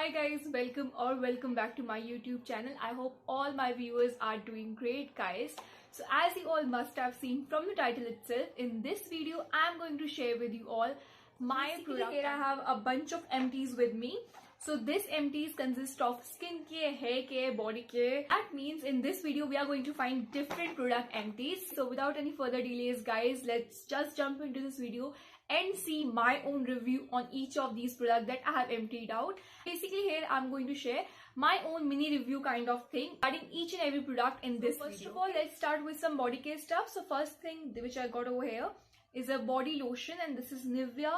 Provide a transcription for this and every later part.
Hi guys, welcome back to my YouTube channel. I hope all my viewers are doing great guys. So as you all must have seen from the title itself, in this video I'm going to share with you all my product. Here I have a bunch of empties with me. So this empties consist of skin care, hair care, body care. That means in this video we are going to find different product empties. So without any further delays guys, let's just jump into this video and see my own review on each of these products that I have emptied out. Basically here I'm going to share my own mini review kind of thing regarding each and every product in this video. First of all, let's start with some body care stuff. So first thing which I got over here is a body lotion, and this is Nivea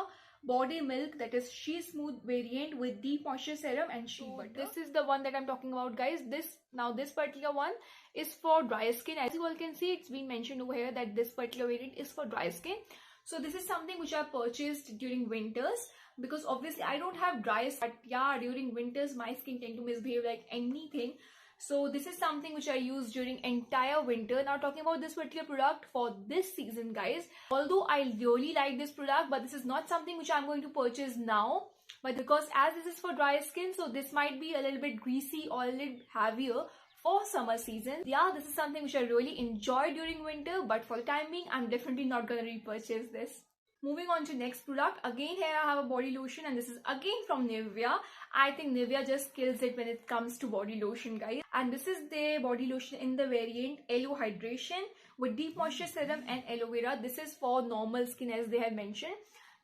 Body Milk, that is She Smooth variant with deep moisture serum and shea butter. This is the one that I'm talking about guys. This particular one is for dry skin. As you all can see, it's been mentioned over here that this particular variant is for dry skin. So this is something which I purchased during winters, because obviously I don't have dry skin, but yeah, during winters my skin tend to misbehave like anything. So this is something which I use during entire winter. Now talking about this particular product for this season guys, although I really like this product, but this is not something which I'm going to purchase now, but because as this is for dry skin, so this might be a little bit greasy or a little heavier for summer season. Yeah, this is something which I really enjoy during winter, but for the time being I'm definitely not gonna repurchase this. Moving on to next product, again here I have a body lotion, and this is again from Nivea. I think Nivea just kills it when it comes to body lotion guys, and this is the body lotion in the variant Aloe Hydration with deep moisture serum and aloe vera. This is for normal skin as they have mentioned.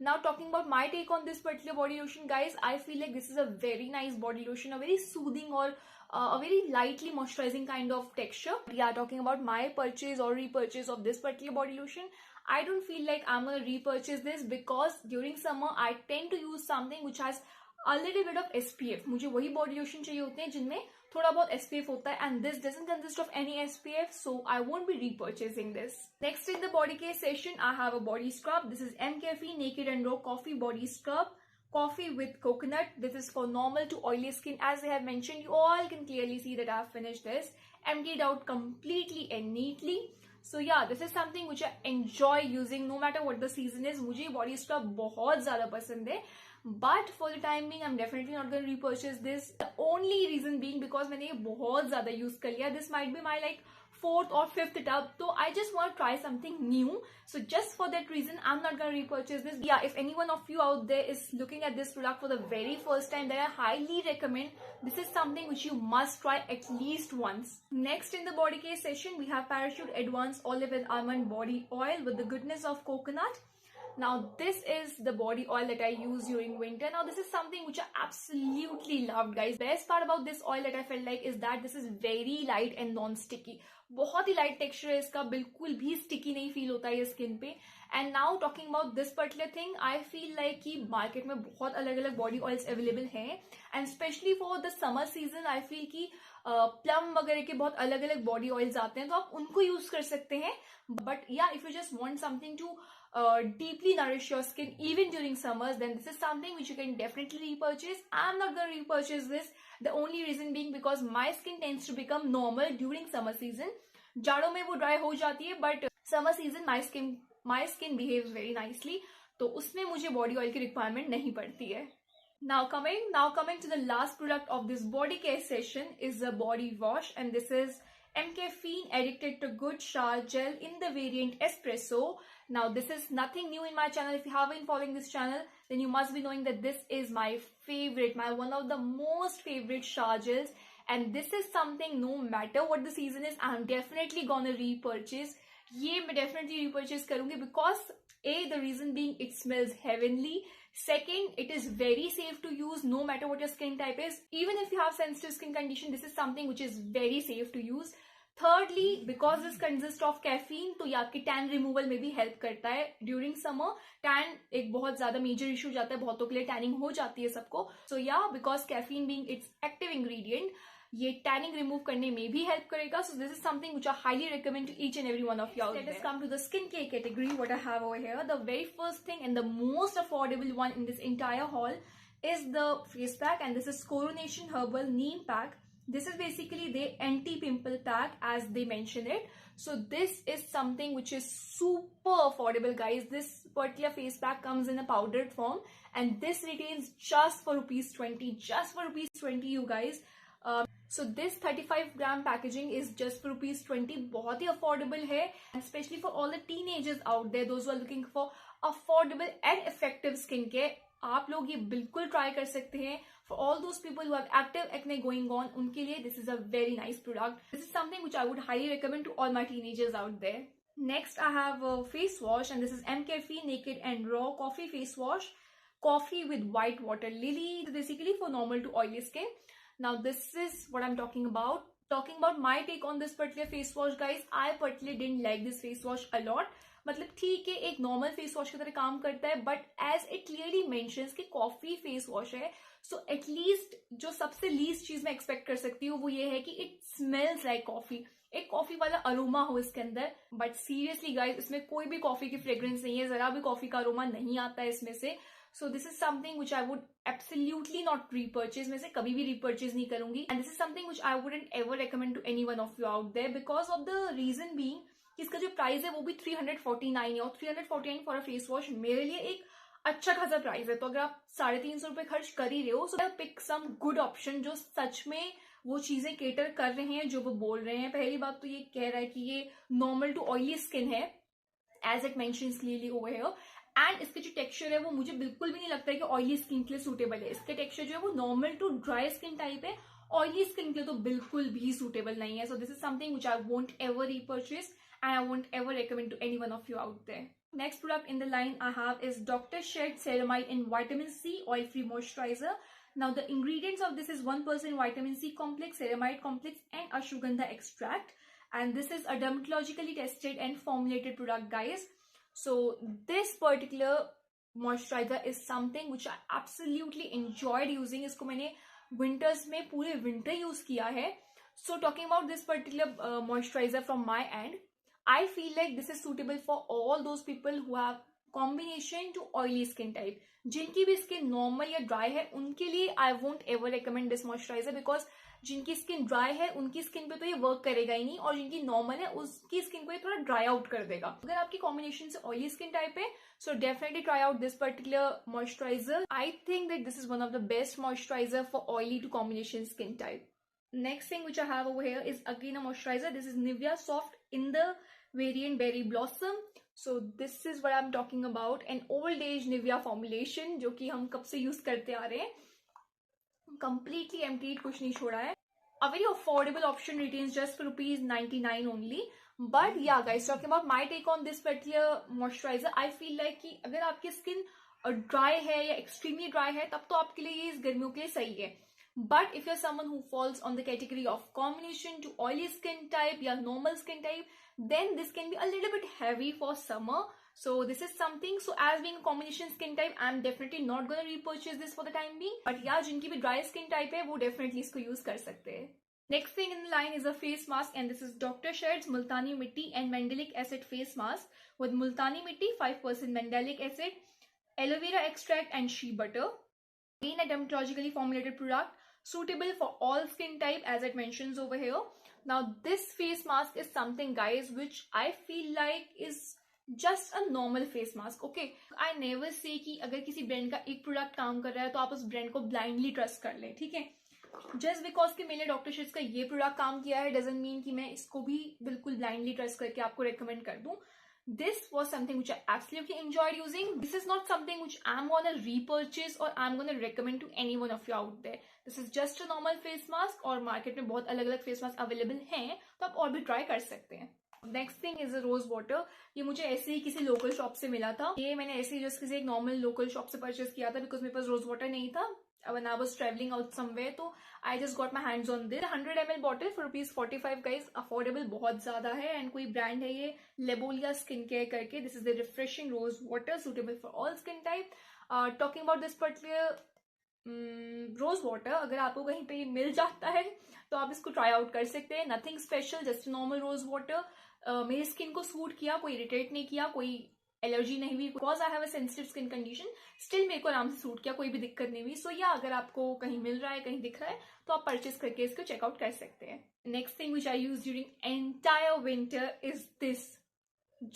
Now talking about my take on this particular body lotion guys, I feel like this is a very nice body lotion, a very soothing or a very lightly moisturizing kind of texture. Yeah, talking about my purchase or repurchase of this particular body lotion, I don't feel like I'm gonna repurchase this, because during summer I tend to use something which has a little bit of SPF. मुझे वही body lotion चाहिए होते हैं जिनमें थोड़ा बहुत SPF होता है, and this doesn't consist of any SPF, so I won't be repurchasing this. Next in the body care session, I have a body scrub. This is MCafe Naked and Raw Coffee Body Scrub. Coffee with coconut. This is for normal to oily skin. As I have mentioned, you all can clearly see that I have finished this, emptied out completely and neatly. So yeah, this is something which I enjoy using no matter what the season is. मुझे body scrub बहुत ज़्यादा पसंद है, but for the time being I'm definitely not going to repurchase this. The only reason being because मैंने ये बहुत ज़्यादा use कर लिया. This might be my like 4th or 5th tub, so I just want to try something new. So just for that reason I'm not going to repurchase this. Yeah, if any one of you out there is looking at this product for the very first time, then I highly recommend. This is something which you must try at least once. Next in the body care session, we have Parachute Advanced Olive and Almond Body Oil with the goodness of coconut. Now this is the body oil that I use during winter. Now this is something which I absolutely loved guys. Best part about this oil that I felt like is that this is very light and non-sticky. बहुत ही light texture है इसका, बिल्कुल भी sticky नहीं feel होता है ये skin पे. And now talking about this particular thing, I feel like कि मार्केट में बहुत अलग अलग बॉडी ऑयल्स अवेलेबल हैं, and specially for the summer season I feel कि प्लम वगैरह के बहुत अलग अलग बॉडी ऑयल्स आते हैं, तो आप उनको यूज कर सकते हैं. But yeah if you just want something to deeply nourish your skin even during summers, then this is something which you can definitely repurchase. I'm not going to repurchase this. The only reason being because my skin tends to become normal during summer season. जाड़ों में वो dry हो जाती है, but summer season my skin behaves very nicely, तो उसमें मुझे body oil की requirement नहीं पड़ती है. Now coming to the last product of this body care session is the body wash, and this is MCafe Addicted to Good Shower Gel in the variant Espresso. Now this is nothing new in my channel. If you haven't been following this channel, then you must be knowing that this is my favorite, one of the most favorite shower gels, and this is something no matter what the season is, I'm definitely gonna repurchase. ये मैं definitely repurchase करूँगी, because the reason being it smells heavenly. Second, it is very safe to use no matter what your skin type is. Even if you have sensitive skin condition, this is something which is very safe to use. Thirdly, because this consists of caffeine, तो या कि tan removal में भी help करता है. During summer, tan एक बहुत ज़्यादा major issue जाता है, बहुतों के लिए tanning हो जाती है सबको. So yeah, because caffeine being its active ingredient, ये tanning remove करने में भी help करेगा. So this is something which I highly recommend to each and every one of you out there. Let us come to the skincare category. What I have over here, the very first thing and the most affordable one in this entire haul is the face pack, and this is Coronation Herbal Neem Pack This is basically the anti-pimple pack as they mention it. So this is something which is super affordable, guys. This particular face pack comes in a powdered form and this retails just for rupees 20. Just for rupees 20, you guys. So this 35 gram packaging is just for rupees 20. बहुत ही affordable है, especially for all the teenagers out there, those who are looking for affordable and effective skincare. आप लोग ये बिल्कुल try कर सकते हैं. For all those people who have active acne going on, उनके लिए this is a very nice product. This is something which I would highly recommend to all my teenagers out there. Next, I have a face wash, and this is MCafe Naked and Raw Coffee Face Wash. Coffee with white water lily. It's basically for normal to oily skin. Now, this is what I'm talking about. Talking about my take on this particular face wash, guys. I particularly didn't like this face wash a lot. मतलब ठीक है, एक normal face wash की तरह काम करता है, but as it clearly mentions कि कॉफी फेस वॉश है, सो एटलीस्ट जो सबसे लीस्ट चीज मैं एक्सपेक्ट कर सकती हूँ वो ये है कि इट स्मेल्स लाइक कॉफी, एक कॉफी वाला अरोमा हो इसके अंदर. बट सीरियसली गाइज, इसमें कोई भी कॉफी की फ्रेग्रेंस नहीं है, जरा भी कॉफी का अरोमा नहीं आता है इसमें से. So this is something which I would absolutely not repurchase, मैं से कभी भी रीपर्चेज नहीं करूंगी. And this is something which I wouldn't ever recommend to any one of you out there, because of the reason being इसका जो price है वो भी 349 है, और 349 फॉर अ फेस वॉश मेरे लिए एक अच्छा खासा प्राइस है. तो अगर आप 350 रुपए खर्च कर ही रहे हो, सो पिक सम गुड ऑप्शन जो सच में वो चीजें केटर कर रहे हैं जो वो बोल रहे हैं. पहली बात तो ये कह रहा है कि ये नॉर्मल टू ऑयली स्किन है, as it mentions clearly over here. And इसके जो टेक्सचर है वो मुझे बिल्कुल भी नहीं लगता है कि ऑयली स्किन के लिए सूटेबल है. इसके टेक्सचर जो है वो normal to dry skin type है, ऑयली स्किन के लिए तो बिल्कुल भी सूटेबल नहीं है. So this is something which I won't ever repurchase and I won't ever recommend to any one of you out there. Next product in the line I have is Dr. Sheth's Ceramide and Vitamin C Oil Free Moisturizer. Now the ingredients of this is 1% vitamin C complex, ceramide complex and ashwagandha extract. And this is a dermatologically tested and formulated product, guys. So this particular moisturizer is something which I absolutely enjoyed using. इसको मैंने winters में पूरे winter use किया है. So talking about this particular moisturizer from my end, I feel like this is suitable for all those people who have combination to oily skin type. जिनकी भी skin normal या dry है उनके लिए I won't ever recommend this moisturizer, because जिनकी skin dry है उनकी skin पे तो ये वर्क करेगा ही नहीं, और जिनकी नॉर्मल है उसकी स्किन को ये थोड़ा ड्राई आउट कर देगा. अगर आपकी कॉम्बिनेशन से ऑयली स्किन टाइप है, so definitely try out this particular moisturiser. I think that this is one of the best moisturiser for oily to combination skin type. Next thing which I have over here is again a moisturizer. This is Nivea Soft in the variant Berry Blossom. So this is what I'm talking about, an old age Nivea formulation जो कि हम कब से use करते आ रहे हैं. Completely emptied, कुछ नहीं छोड़ा है. A very affordable option, retains just for ₹99 only. But yeah guys, talking about my take on this particular moisturizer, I feel like कि अगर आपकी स्किन ड्राई है या एक्सट्रीमली ड्राई है तब तो आपके लिए ये इस गर्मियों के लिए सही है. But if you're someone who falls on the category of combination to oily skin type या normal skin type, then this can be a little bit heavy for summer. So this is something, so as being a combination skin type, I'm definitely not going to repurchase this for the time being. But yeah, जिनकी भी dry skin type है वो definitely इसको use कर सकते हैं. Next thing in the line is a face mask, and this is Dr. Sheth's Multani Mitti and Mandelic Acid face mask with Multani Mitti, 5% Mandelic Acid, aloe vera extract and shea butter. Again, a dermatologically formulated product, suitable for all skin type as it mentions over here. Now this face mask is something, guys, which I feel like is just a normal face mask. Okay, I never say कि अगर किसी brand का एक product काम कर रहा है तो आप उस ब्रांड को ब्लाइंडली ट्रस्ट कर लें, ठीक है. जस्ट बिकॉज कि मैंने डॉक्टर शेथ्स का ये प्रोडक्ट काम किया है डजंट मीन कि मैं इसको भी बिल्कुल ब्लाइंडली ट्रस्ट करके आपको रेकमेंड कर दूं. This was something which I absolutely enjoyed using. This is not something which I'm gonna repurchase or I'm gonna recommend to any one of you out there. This is just a normal face mask, और market में बहुत अलग अलग face mask available हैं तो आप और भी ट्राई कर सकते हैं. Next thing is rose water. ये मुझे ऐसे ही किसी लोकल शॉप से मिला था. ये मैंने ऐसे ही जस्ट किसी एक नॉर्मल लोकल शॉप से परचेज किया था, बिकॉज मेरे पास रोज वाटर नहीं था when I was traveling out somewhere. तो I just got my hands on this 100 ml bottle for ₹45, guys. Affordable बहुत ज्यादा है, एंड कोई ब्रांड है ये लेबोलिया स्किन केयर करके. This is the refreshing rose water, suitable for all skin type. Talking about this particular rose water, अगर आपको कहीं पे मिल जाता है तो आप इसको ट्राई आउट कर सकते हैं. Nothing special, just normal rose water. मेरी स्किन को सूट किया, कोई इरिटेट नहीं किया, कोई एलर्जी नहीं हुई, because I have a sensitive skin condition, still मेरे को आराम से सूट किया, कोई भी दिक्कत नहीं हुई. सो या अगर आपको कहीं मिल रहा है, कहीं दिख रहा है, तो आप परचेज करके इसको चेकआउट कर सकते हैं. Next thing which I use during entire winter is this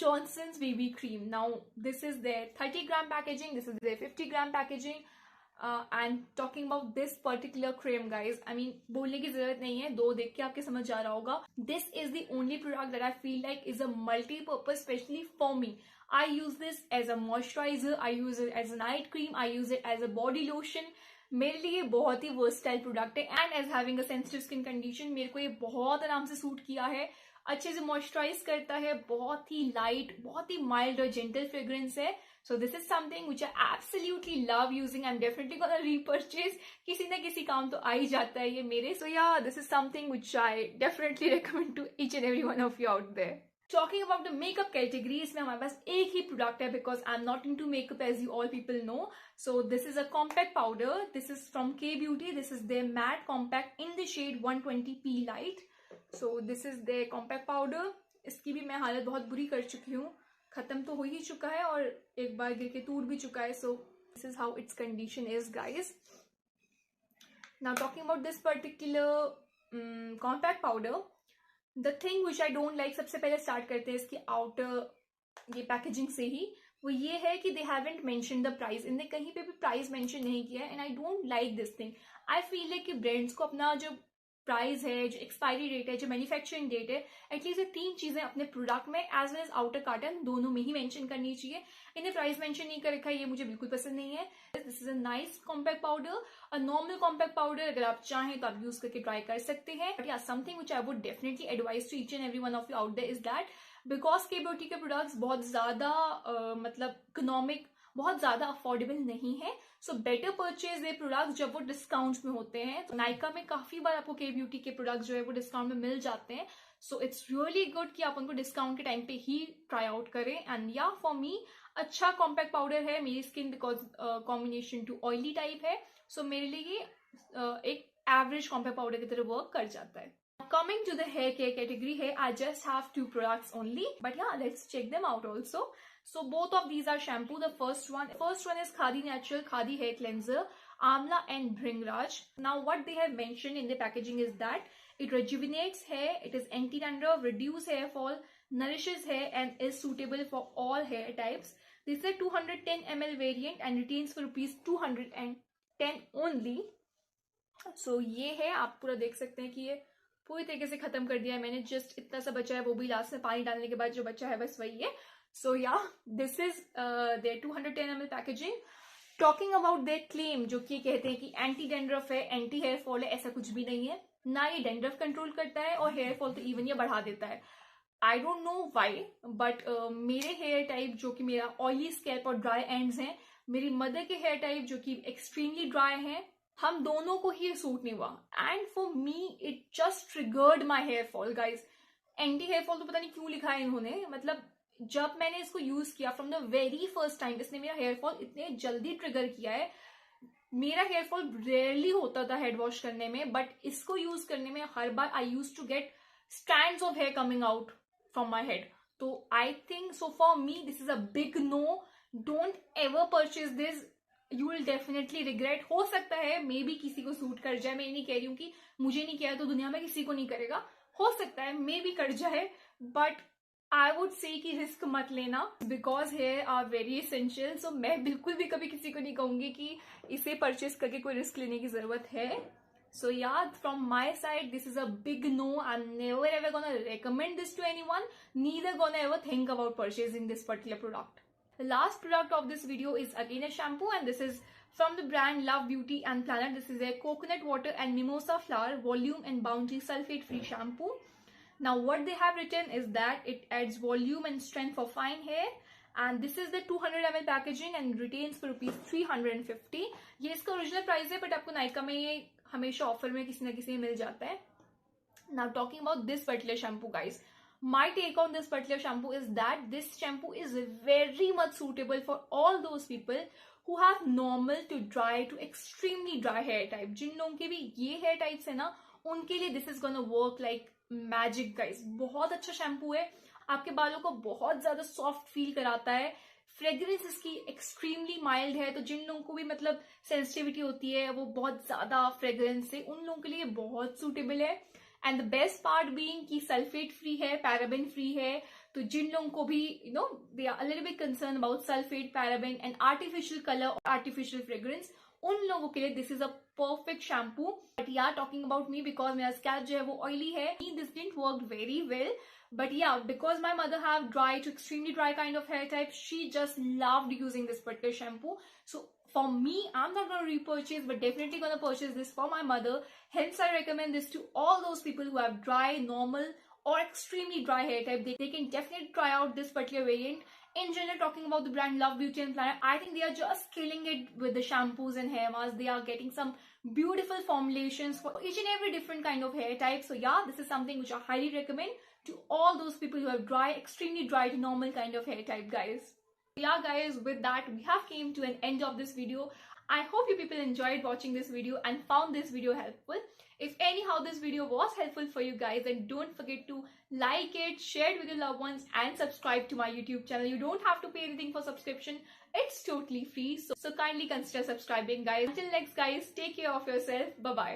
Johnson's BB cream. Now this is their 30-gram packaging, this is their 50-gram packaging. And talking about this particular cream, guys, I mean बोलने की जरूरत नहीं है, दो देख के आपके समझ आ रहा होगा. This is the only product that I feel like is a multi-purpose, especially for me. I use this as a moisturizer, I use it as a night cream, I use it as a body lotion. मेरे लिए बहुत ही versatile product है. And as having a sensitive skin condition, मेरे को ये बहुत आराम से सूट किया है, अच्छे से मॉइस्चराइज करता है, बहुत ही लाइट, बहुत ही माइल्ड और जेंटल फ्रेग्रेंस है. So this is something which I absolutely love using. I am definitely gonna repurchase, किसी ना किसी काम तो आ ही जाता है ये मेरे. सो या this is something which I definitely recommend to each and every one of you out there. Talking about the makeup category, इसमें हमारे पास एक ही प्रोडक्ट है, because I am not into makeup as you all people know. So this is a compact powder, this is from K beauty, this is their matte compact in the shade 120p light. So this is their compact powder. इसकी भी मैं हालत बहुत बुरी कर चुकी हूँ, खत्म तो हो ही चुका है और एक बार गिर के टूट भी चुका है. So this is how it's condition is, guys. Now talking about this particular compact powder, the thing which I don't like, सबसे पहले स्टार्ट करते हैं इसकी आउटर ये पैकेजिंग से ही, वो ये है कि they haven't mention the price. इनने कहीं पे भी प्राइस मेंशन नहीं किया है, and I don't like this thing. I feel है कि ब्रांड्स को अपना जो प्राइस है, जो एक्सपायरी डेट है, जो मैन्युफैक्चरिंग डेट है, एटलीस्ट ये तीन चीजें अपने प्रोडक्ट में as well as outer carton दोनों में ही मेंशन करनी चाहिए. इन्हें प्राइस मेंशन नहीं कर रखा है, ये मुझे बिल्कुल पसंद नहीं है. This is a nice compact powder, a normal compact powder. अगर आप चाहें तो आप यूज करके ट्राई कर सकते हैं. But yeah something which I would definitely advise to each and every one of you out there is that, because के ब्यूटी के प्रोडक्ट्स बहुत ज्यादा मतलब इकोनॉमिक, बहुत ज्यादा अफोर्डेबल नहीं है. So better purchase the products जब वो डिस्काउंट्स में होते हैं. तो नायका में काफी बार आपको के ब्यूटी के प्रोडक्ट्स जो है वो डिस्काउंट में मिल जाते हैं. सो इट्स रियली गुड कि आप उनको डिस्काउंट के टाइम पे ही ट्राई आउट करें. एंड या फॉर मी अच्छा कॉम्पैक्ट पाउडर है. मेरी skin because combination to oily type है, सो मेरे लिए ये एक एवरेज कॉम्पैक्ट पाउडर की तरह वर्क कर जाता है. Coming to the hair care category here, I just have 2 products only, but yeah, let's check them out also. So both of these are shampoo. The first one is Khadi Natural Khadi Hair Cleanser, Amla and Bhringraj. Now what they have mentioned in the packaging is that it rejuvenates hair, it is anti-dandruff, reduce hair fall, nourishes hair and is suitable for all hair types. This is a 210 ml variant and retains for rupees 210 only. So ये है, आप पूरा देख सकते हैं कि ये पूरी तरीके से खत्म कर दिया है मैंने. जस्ट इतना सा बचा है, वो भी लास्ट में पानी डालने के बाद जो बचा है बस वही है. सो या this is their 210 ml packaging. Talking about their claim, जो कि कहते हैं कि एंटी डेंड्रफ है, एंटी हेयर फॉल है, ऐसा कुछ भी नहीं है. ना ये डेंड्रफ कंट्रोल करता है और हेयर फॉल तो इवन ये बढ़ा देता है. I don't know why, but मेरे हेयर टाइप जो कि मेरा ऑयली स्कैल्प और ड्राई एंड्स हैं, मेरी मदर के हेयर टाइप जो कि एक्सट्रीमली ड्राई हैं, हम दोनों को ही सूट नहीं हुआ. And for me it just triggered my hair fall, guys. Anti hair fall तो पता नहीं क्यों लिखा है इन्होंने. मतलब जब मैंने इसको यूज किया from the very first time, इसने मेरा हेयर फॉल इतने जल्दी ट्रिगर किया है. मेरा हेयर फॉल रेयरली होता था हेड वॉश करने में, बट इसको यूज करने में हर बार I used to get strands of hair coming out from my head. तो I think so for me this is a big no. Don't ever purchase this, you will definitely regret. हो सकता है may be किसी को suit कर जाए, मैं ये नहीं कह रही हूँ कि मुझे नहीं किया तो दुनिया में किसी को नहीं करेगा. हो सकता है मे बी कर जाए, बट आई वुड से कि रिस्क मत लेना, because hair are very essential. So मैं बिल्कुल भी कभी किसी को नहीं कहूंगी कि इसे परचेज करके कोई रिस्क लेने की जरूरत है. So yeah from my side this is a big no. I am never ever gonna recommend this to anyone, neither gonna ever think about purchasing this particular product. The last product of this video is again a shampoo, and this is from the brand Love Beauty and Planet. This is a coconut water and mimosa flower volume and bounty sulfate free shampoo. Now what they have written is that it adds volume and strength for fine hair, and this is the 200 ml packaging and retains for rupees 350. ये इसका original price है, but आपको नायका में ये हमेशा offer में किसी ना किसी में मिल जाता है. Now talking about this particular shampoo, guys, my take on this particular shampoo is that this shampoo is very much suitable for all those people who have normal to dry to extremely dry hair type. जिन लोगों के भी ये hair types है ना, उनके लिए this is gonna work like magic, guys. बहुत अच्छा shampoo है, आपके बालों को बहुत ज्यादा सॉफ्ट फील कराता है. फ्रेग्रेंस इसकी एक्सट्रीमली माइल्ड है, तो जिन लोगों को भी मतलब सेंसिटिविटी होती है वो बहुत ज्यादा फ्रेग्रेंस से, उन लोगों के लिए बहुत सूटेबल है। And the best part being कि सल्फेट फ्री है, पैराबेन फ्री है, तो जिन लोगों को भी they are a little bit concern about sulphate, paraben and artificial colour, artificial fragrance, उन लोगों के लिए this is a perfect shampoo. But yeah talking about me, because मेरा स्कैल्प जो है वो ऑयली है, this didn't work very well. But yeah, because my mother have dry to extremely dry kind of hair type, she just loved using this particular shampoo. So for me, I'm not going to repurchase, but definitely going to purchase this for my mother. Hence, I recommend this to all those people who have dry, normal, or extremely dry hair type. They can definitely try out this particular variant. In general, talking about the brand Love Beauty and Planet, I think they are just killing it with the shampoos and hair masks. They are getting some beautiful formulations for each and every different kind of hair type. So yeah, this is something which I highly recommend to all those people who have dry, extremely dry to normal kind of hair type, guys. Yeah guys, with that we have came to an end of this video. I hope you people enjoyed watching this video and found this video helpful. If anyhow this video was helpful for you guys, then don't forget to like it, share it with your loved ones, and subscribe to my YouTube channel. You don't have to pay anything for subscription, it's totally free, so kindly consider subscribing, guys. Until next, guys, take care of yourself. Bye bye.